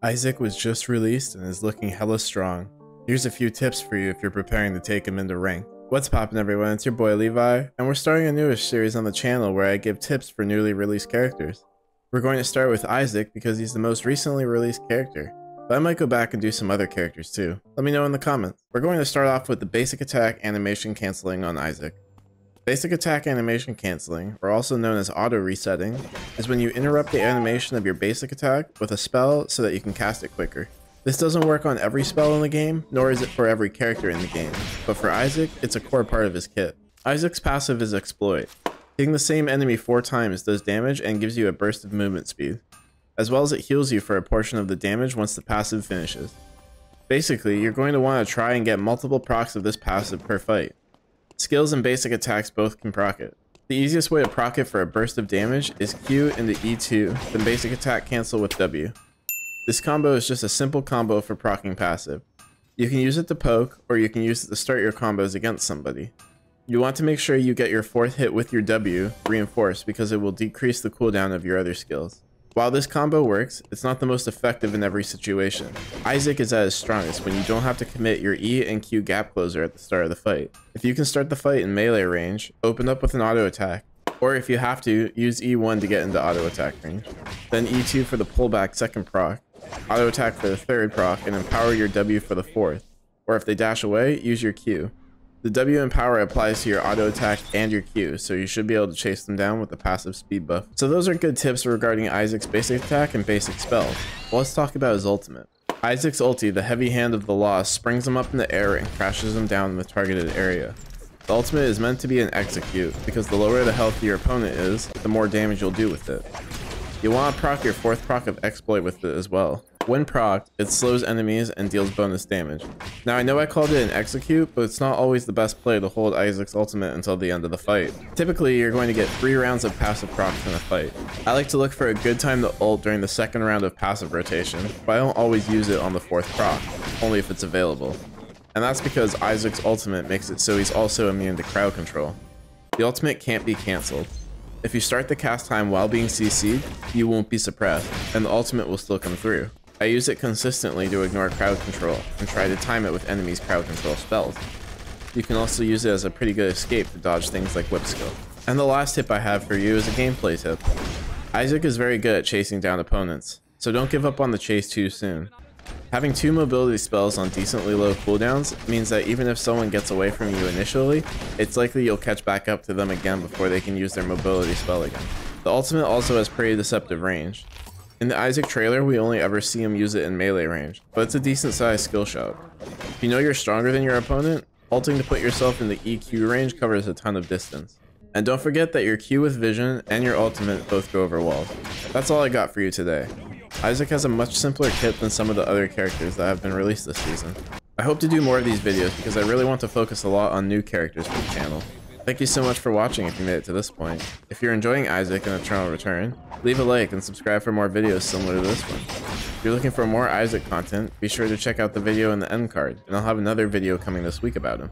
Isaac was just released and is looking hella strong. Here's a few tips for you if you're preparing to take him into rank. What's poppin' everyone, it's your boy Levi, and we're starting a newish series on the channel where I give tips for newly released characters. We're going to start with Isaac because he's the most recently released character, but I might go back and do some other characters too. Let me know in the comments. We're going to start off with the basic attack animation cancelling on Isaac. Basic attack animation cancelling, or also known as auto resetting, is when you interrupt the animation of your basic attack with a spell so that you can cast it quicker. This doesn't work on every spell in the game, nor is it for every character in the game, but for Isaac, it's a core part of his kit. Isaac's passive is Exploit. Hitting the same enemy 4 times does damage and gives you a burst of movement speed, as well as it heals you for a portion of the damage once the passive finishes. Basically, you're going to want to try and get multiple procs of this passive per fight. Skills and basic attacks both can proc it. The easiest way to proc it for a burst of damage is Q into E2, then basic attack cancel with W. This combo is just a simple combo for proccing passive. You can use it to poke, or you can use it to start your combos against somebody. You want to make sure you get your 4th hit with your W reinforced because it will decrease the cooldown of your other skills. While this combo works, it's not the most effective in every situation. Isaac is at his strongest when you don't have to commit your E and Q gap closer at the start of the fight. If you can start the fight in melee range, open up with an auto attack, or if you have to, use E1 to get into auto attack range. Then E2 for the pullback 2nd proc, auto attack for the 3rd proc, and empower your W for the 4th. Or if they dash away, use your Q. The W empower applies to your auto attack and your Q, so you should be able to chase them down with the passive speed buff. So those are good tips regarding Isaac's basic attack and basic spells. Well, let's talk about his ultimate. Isaac's ulti, the heavy hand of the lost, springs him up in the air and crashes him down in the targeted area. The ultimate is meant to be an execute, because the lower the health your opponent is, the more damage you'll do with it. You want to proc your 4th proc of exploit with it as well. When procced, it slows enemies and deals bonus damage. Now I know I called it an execute, but it's not always the best play to hold Isaac's ultimate until the end of the fight. Typically, you're going to get 3 rounds of passive procs in a fight. I like to look for a good time to ult during the 2nd round of passive rotation, but I don't always use it on the 4th proc, only if it's available. And that's because Isaac's ultimate makes it so he's also immune to crowd control. The ultimate can't be cancelled. If you start the cast time while being CC'd, you won't be suppressed, and the ultimate will still come through. I use it consistently to ignore crowd control, and try to time it with enemies' crowd control spells. You can also use it as a pretty good escape to dodge things like whip skill. And the last tip I have for you is a gameplay tip. Isaac is very good at chasing down opponents, so don't give up on the chase too soon. Having 2 mobility spells on decently low cooldowns means that even if someone gets away from you initially, it's likely you'll catch back up to them again before they can use their mobility spell again. The ultimate also has pretty deceptive range. In the Isaac trailer, we only ever see him use it in melee range, but it's a decent sized skill shot. If you know you're stronger than your opponent, ulting to put yourself in the EQ range covers a ton of distance. And don't forget that your Q with vision and your ultimate both go over walls. That's all I got for you today. Isaac has a much simpler kit than some of the other characters that have been released this season. I hope to do more of these videos because I really want to focus a lot on new characters for the channel. Thank you so much for watching if you made it to this point. If you're enjoying Isaac and Eternal Return, leave a like and subscribe for more videos similar to this one. If you're looking for more Isaac content, be sure to check out the video in the end card, and I'll have another video coming this week about him.